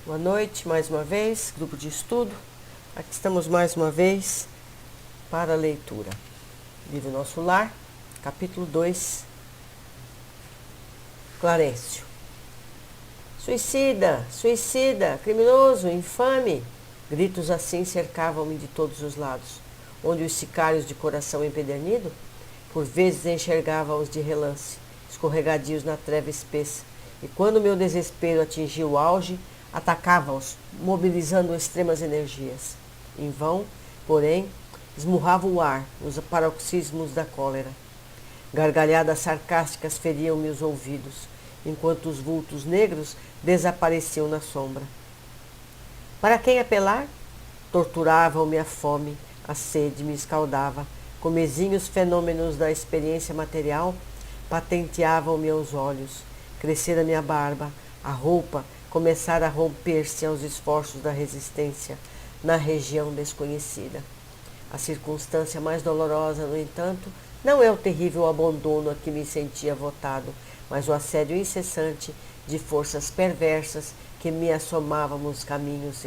Boa noite, mais uma vez, grupo de estudo. Aqui estamos mais uma vez para a leitura. Livro Nosso Lar, capítulo 2, Clarencio. Suicida, suicida, criminoso, infame! Gritos assim cercavam-me de todos os lados, onde os sicários de coração empedernido, por vezes enxergava-os de relance, escorregadios na treva espessa, e quando meu desespero atingia o auge, atacava-os, mobilizando extremas energias. Em vão, porém, esmurrava o ar nos paroxismos da cólera. Gargalhadas sarcásticas feriam-me os ouvidos, enquanto os vultos negros desapareciam na sombra. Para quem apelar? Torturavam-me a fome, a sede me escaldava. Comezinhos fenômenos da experiência material patenteavam-me aos olhos. Crescera minha barba, a roupa começara a romper-se aos esforços da resistência na região desconhecida. A circunstância mais dolorosa, no entanto, não é o terrível abandono a que me sentia votado, mas o assédio incessante de forças perversas que me assomavam nos caminhos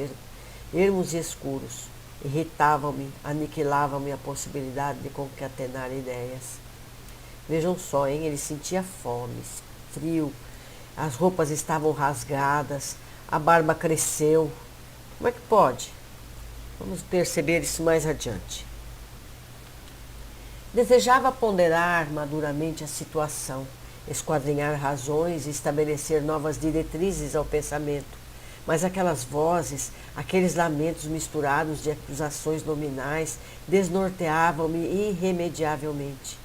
ermos e escuros. Irritavam-me, aniquilavam-me a possibilidade de concatenar ideias. Vejam só, hein? Ele sentia fome, frio, as roupas estavam rasgadas, a barba cresceu. Como é que pode? Vamos perceber isso mais adiante. Desejava ponderar maduramente a situação, esquadrinhar razões e estabelecer novas diretrizes ao pensamento, mas aquelas vozes, aqueles lamentos misturados de acusações nominais desnorteavam-me irremediavelmente.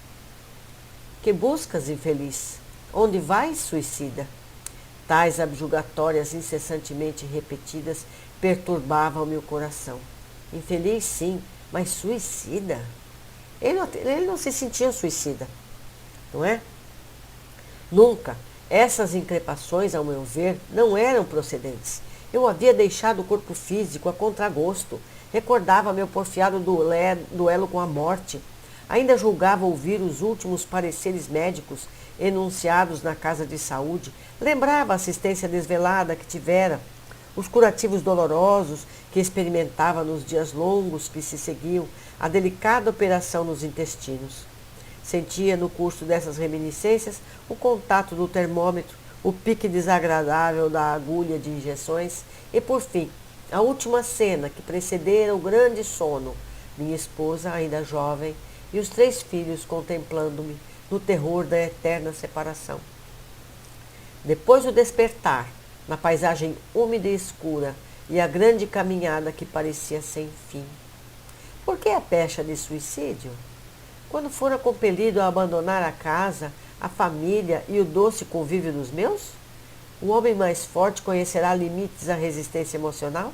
Que buscas, infeliz? Onde vais, suicida? Tais abjugatórias incessantemente repetidas perturbavam-me o coração. Infeliz, sim, mas suicida? Ele não se sentia suicida, não é? Nunca. Essas increpações, ao meu ver, não eram procedentes. Eu havia deixado o corpo físico a contragosto. Recordava meu porfiado duelo com a morte. Ainda julgava ouvir os últimos pareceres médicos enunciados na casa de saúde. Lembrava a assistência desvelada que tivera, os curativos dolorosos que experimentava nos dias longos que se seguiam a delicada operação nos intestinos. Sentia no curso dessas reminiscências o contato do termômetro, o pique desagradável da agulha de injeções e, por fim, a última cena que precedera o grande sono, minha esposa, ainda jovem, e os 3 filhos contemplando-me no terror da eterna separação. Depois do despertar, na paisagem úmida e escura, e a grande caminhada que parecia sem fim. Por que a pecha de suicídio? Quando fora compelido a abandonar a casa, a família e o doce convívio dos meus? O homem mais forte conhecerá limites à resistência emocional?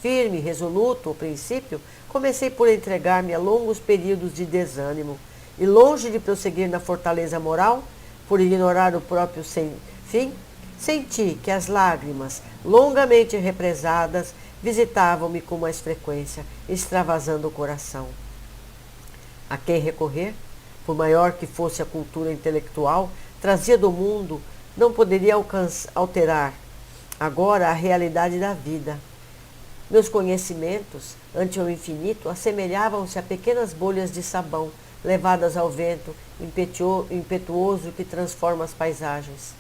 Firme, resoluto, ao princípio, comecei por entregar-me a longos períodos de desânimo, e longe de prosseguir na fortaleza moral, por ignorar o próprio fim, senti que as lágrimas, longamente represadas, visitavam-me com mais frequência, extravasando o coração. A quem recorrer, por maior que fosse a cultura intelectual, trazia do mundo, não poderia alterar agora a realidade da vida. Meus conhecimentos, ante o infinito, assemelhavam-se a pequenas bolhas de sabão, levadas ao vento impetuoso que transforma as paisagens.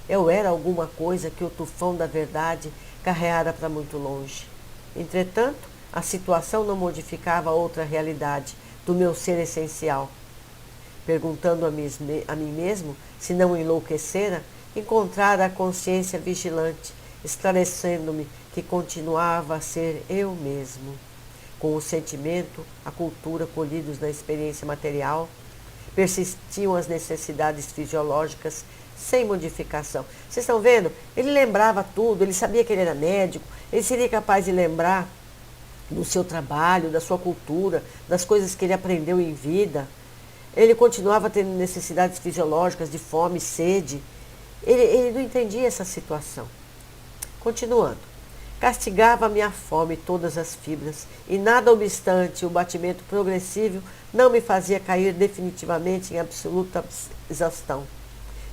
Eu era alguma coisa que o tufão da verdade carreara para muito longe. Entretanto, a situação não modificava outra realidade do meu ser essencial. Perguntando a mim mesmo se não enlouquecera, encontrara a consciência vigilante, esclarecendo-me que continuava a ser eu mesmo. Com o sentimento, a cultura colhidos na experiência material, persistiam as necessidades fisiológicas sem modificação. Vocês estão vendo? Ele lembrava tudo, ele sabia que ele era médico, ele seria capaz de lembrar do seu trabalho, da sua cultura, das coisas que ele aprendeu em vida. Ele continuava tendo necessidades fisiológicas de fome, sede. Ele não entendia essa situação. Continuando. Castigava-me a fome todas as fibras, e nada obstante o batimento progressivo não me fazia cair definitivamente em absoluta exaustão.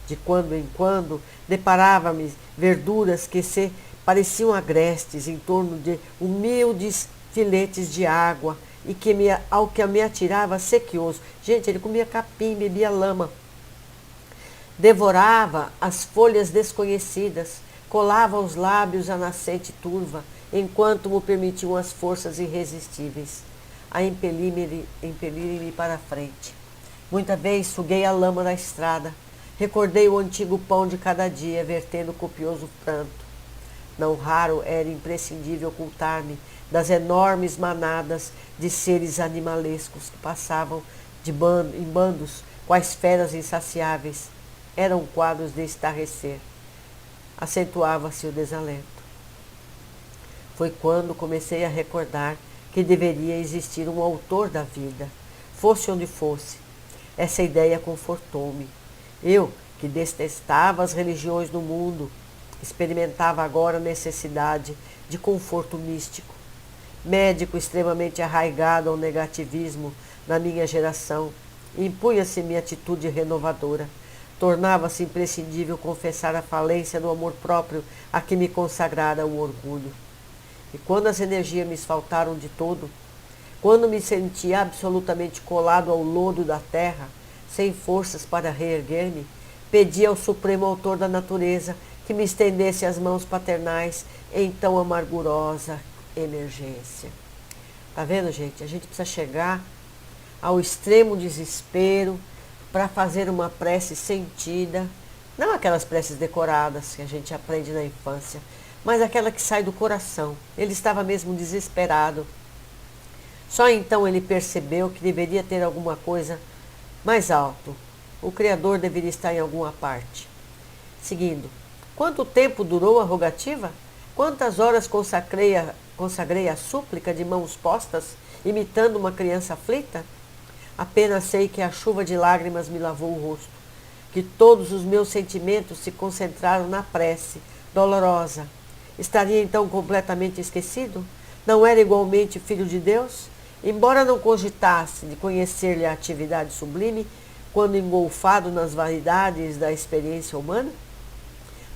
De quando em quando, deparava-me verduras que se pareciam agrestes em torno de humildes filetes de água e que ao que me atirava sequioso. Gente, ele comia capim, bebia lama. Devorava as folhas desconhecidas, colava aos lábios a nascente turva, enquanto me permitiam as forças irresistíveis a impelirem-me para a frente. Muita vez suguei a lama da estrada, recordei o antigo pão de cada dia, vertendo copioso pranto. Não raro era imprescindível ocultar-me das enormes manadas de seres animalescos que passavam em bandos, quais feras insaciáveis. Eram quadros de estarrecer. Acentuava-se o desalento. Foi quando comecei a recordar que deveria existir um autor da vida, fosse onde fosse. Essa ideia confortou-me. Eu, que detestava as religiões do mundo, experimentava agora a necessidade de conforto místico. Médico extremamente arraigado ao negativismo na minha geração, impunha-se-me atitude renovadora. Tornava-se imprescindível confessar a falência do amor próprio a que me consagrara o orgulho. E quando as energias me faltaram de todo, quando me senti absolutamente colado ao lodo da terra, sem forças para reerguer-me, pedi ao Supremo Autor da Natureza que me estendesse as mãos paternais em tão amargurosa emergência. Tá vendo, gente? A gente precisa chegar ao extremo desespero para fazer uma prece sentida, não aquelas preces decoradas que a gente aprende na infância, mas aquela que sai do coração. Ele estava mesmo desesperado. Só então ele percebeu que deveria ter alguma coisa mais alto. O Criador deveria estar em alguma parte. Seguindo, quanto tempo durou a rogativa? Quantas horas consagrei a súplica de mãos postas, imitando uma criança aflita? Apenas sei que a chuva de lágrimas me lavou o rosto, que todos os meus sentimentos se concentraram na prece, dolorosa. Estaria então completamente esquecido? Não era igualmente filho de Deus? Embora não cogitasse de conhecer-lhe a atividade sublime, quando engolfado nas vaidades da experiência humana?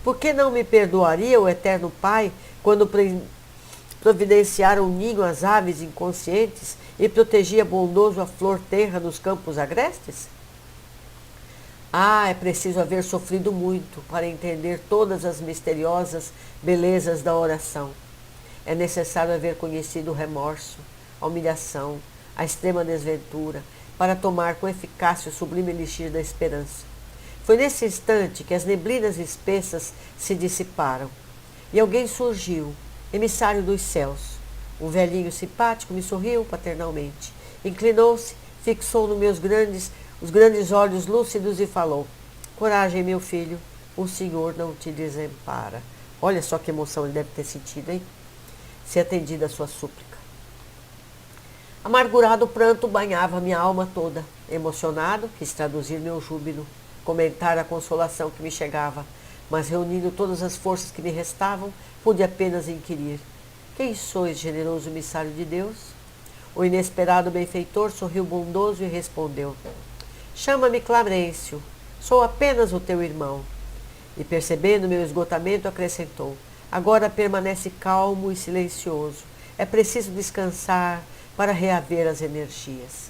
Por que não me perdoaria o Eterno Pai quando providenciara um ninho às aves inconscientes e protegia bondoso a flor terra nos campos agrestes? É preciso haver sofrido muito para entender todas as misteriosas belezas da oração. É necessário haver conhecido o remorso, a humilhação, a extrema desventura, para tomar com eficácia o sublime elixir da esperança. Foi nesse instante que as neblinas espessas se dissiparam, e alguém surgiu, emissário dos céus. Um velhinho simpático me sorriu paternalmente, inclinou-se, fixou nos meus os grandes olhos lúcidos e falou: coragem, meu filho, o Senhor não te desampara. Olha só que emoção ele deve ter sentido, hein? Se atendida a sua súplica. Amargurado pranto banhava minha alma toda. Emocionado, quis traduzir meu júbilo, comentar a consolação que me chegava, mas reunindo todas as forças que me restavam, pude apenas inquirir: quem sois, generoso emissário de Deus? O inesperado benfeitor sorriu bondoso e respondeu: chama-me Clarencio, sou apenas o teu irmão. E percebendo meu esgotamento, acrescentou: agora permanece calmo e silencioso. É preciso descansar para reaver as energias.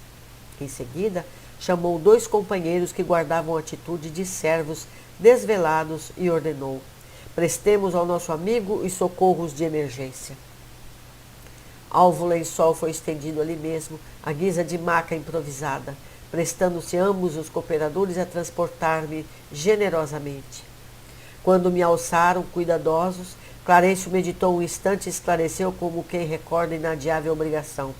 Em seguida, chamou 2 companheiros que guardavam atitude de servos desvelados e ordenou: prestemos ao nosso amigo os socorros de emergência. Alvo lençol foi estendido ali mesmo, à guisa de maca improvisada, prestando-se ambos os cooperadores a transportar-me generosamente. Quando me alçaram, cuidadosos, Clarencio meditou um instante e esclareceu como quem recorda inadiável obrigação: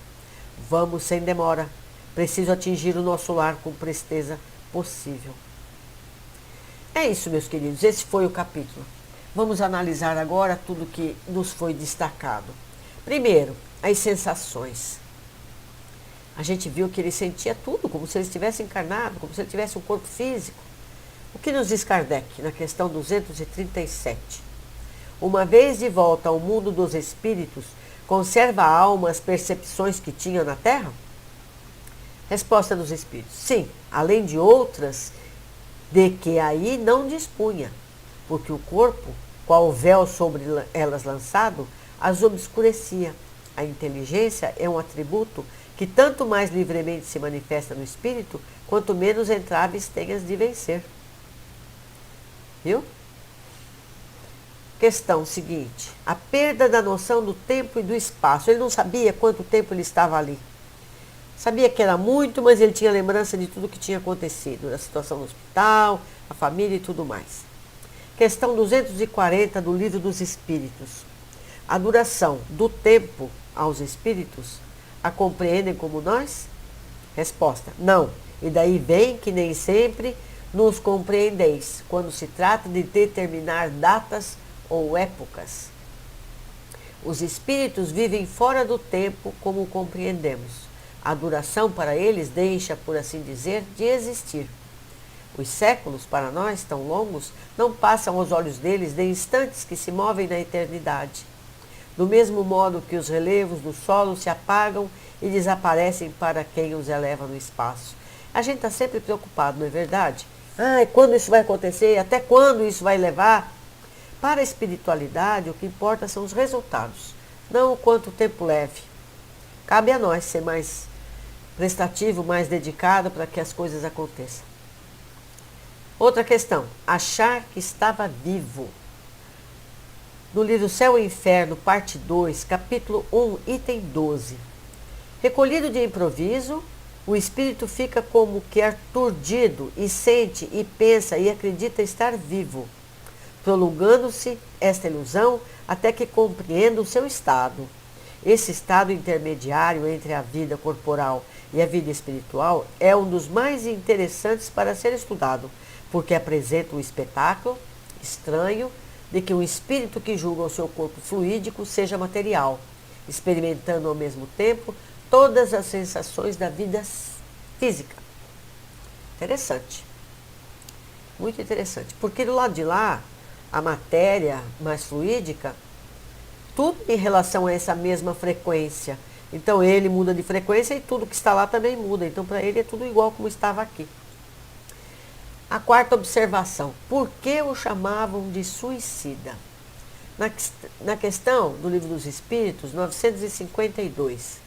vamos sem demora. Preciso atingir o nosso lar com presteza possível. É isso, meus queridos. Esse foi o capítulo. Vamos analisar agora tudo que nos foi destacado. Primeiro, as sensações. A gente viu que ele sentia tudo, como se ele estivesse encarnado, como se ele tivesse um corpo físico. O que nos diz Kardec na questão 237? Uma vez de volta ao mundo dos espíritos, conserva a alma as percepções que tinha na Terra? Resposta dos espíritos: sim, além de outras de que aí não dispunha, porque o corpo, qual o véu sobre elas lançado as obscurecia. A inteligência é um atributo que tanto mais livremente se manifesta no espírito, quanto menos entraves tenhas de vencer. Viu? Questão seguinte. A perda da noção do tempo e do espaço. Ele não sabia quanto tempo ele estava ali. Sabia que era muito, mas ele tinha lembrança de tudo que tinha acontecido, da situação no hospital, a família e tudo mais. Questão 240 do Livro dos Espíritos. A duração do tempo aos espíritos a compreendem como nós? Resposta: não. E daí vem que nem sempre nos compreendeis, quando se trata de determinar datas ou épocas. Os espíritos vivem fora do tempo como compreendemos. A duração para eles deixa, por assim dizer, de existir. Os séculos, para nós, tão longos, não passam aos olhos deles de instantes que se movem na eternidade. Do mesmo modo que os relevos do solo se apagam e desaparecem para quem os eleva no espaço. A gente está sempre preocupado, não é verdade? Quando isso vai acontecer? Até quando isso vai levar? Para a espiritualidade, o que importa são os resultados, não o quanto tempo leve. Cabe a nós ser mais prestativo, mais dedicado para que as coisas aconteçam. Outra questão, achar que estava vivo. No livro Céu e Inferno, parte 2, capítulo 1, item 12. Recolhido de improviso, o espírito fica como que aturdido e sente e pensa e acredita estar vivo, prolongando-se esta ilusão até que compreenda o seu estado. Esse estado intermediário entre a vida corporal e a vida espiritual é um dos mais interessantes para ser estudado, porque apresenta um espetáculo estranho de que um espírito que julga o seu corpo fluídico seja material, experimentando ao mesmo tempo todas as sensações da vida física. Interessante. Muito interessante. Porque do lado de lá, a matéria mais fluídica, tudo em relação a essa mesma frequência. Então ele muda de frequência e tudo que está lá também muda. Então para ele é tudo igual como estava aqui. A quarta observação. Por que o chamavam de suicida? Na questão do Livro dos Espíritos, 952.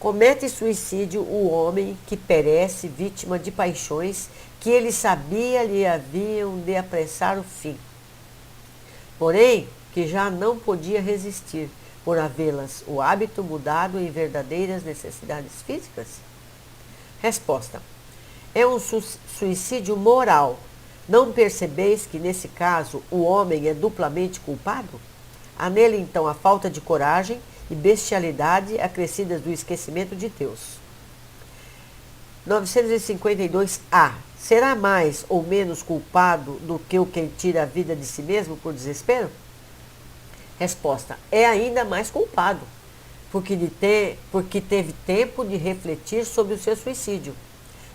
Comete suicídio o homem que perece vítima de paixões que ele sabia lhe haviam de apressar o fim. Porém, que já não podia resistir, por havê-las o hábito mudado em verdadeiras necessidades físicas? Resposta. É um suicídio moral. Não percebeis que, nesse caso, o homem é duplamente culpado? Há nele, então, a falta de coragem e bestialidade acrescidas do esquecimento de Deus. 952A. Será mais ou menos culpado do que o que tira a vida de si mesmo por desespero? Resposta. É ainda mais culpado, porque teve tempo de refletir sobre o seu suicídio.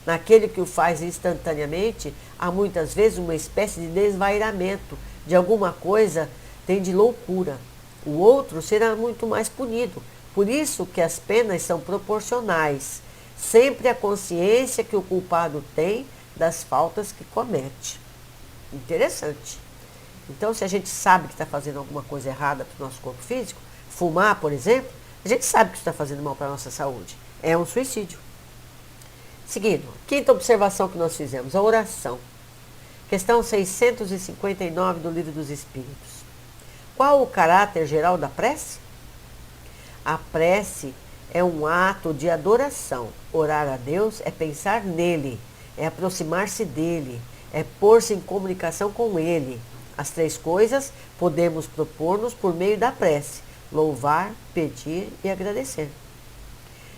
Naquele que o faz instantaneamente, há muitas vezes uma espécie de desvairamento de alguma coisa, tem de loucura. O outro será muito mais punido. Por isso que as penas são proporcionais. Sempre a consciência que o culpado tem das faltas que comete. Interessante. Então, se a gente sabe que está fazendo alguma coisa errada para o nosso corpo físico, fumar, por exemplo, a gente sabe que está fazendo mal para a nossa saúde. É um suicídio. Seguindo, quinta observação que nós fizemos, a oração. Questão 659 do Livro dos Espíritos. Qual o caráter geral da prece? A prece é um ato de adoração. Orar a Deus é pensar nele, é aproximar-se dele, é pôr-se em comunicação com ele. As três coisas podemos propor-nos por meio da prece: louvar, pedir e agradecer.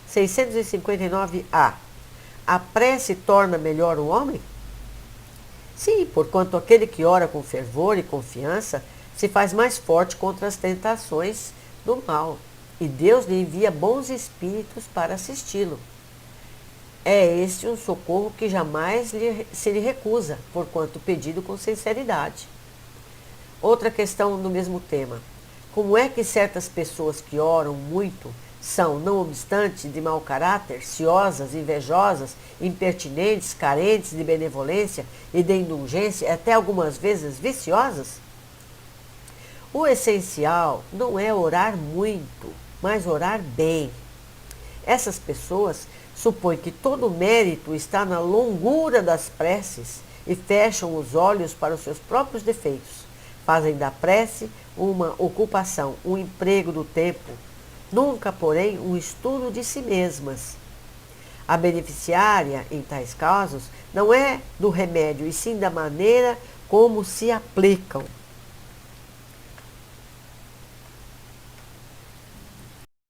659A. A prece torna melhor o homem? Sim, porquanto aquele que ora com fervor e confiança se faz mais forte contra as tentações do mal, e Deus lhe envia bons espíritos para assisti-lo. É este um socorro que jamais se lhe recusa, porquanto pedido com sinceridade. Outra questão do mesmo tema. Como é que certas pessoas que oram muito são, não obstante, de mau caráter, ciosas, invejosas, impertinentes, carentes de benevolência e de indulgência, até algumas vezes viciosas? O essencial não é orar muito, mas orar bem. Essas pessoas supõem que todo o mérito está na longura das preces e fecham os olhos para os seus próprios defeitos. Fazem da prece uma ocupação, um emprego do tempo, nunca, porém, um estudo de si mesmas. A beneficiária, em tais casos, não é do remédio, e sim da maneira como se aplicam.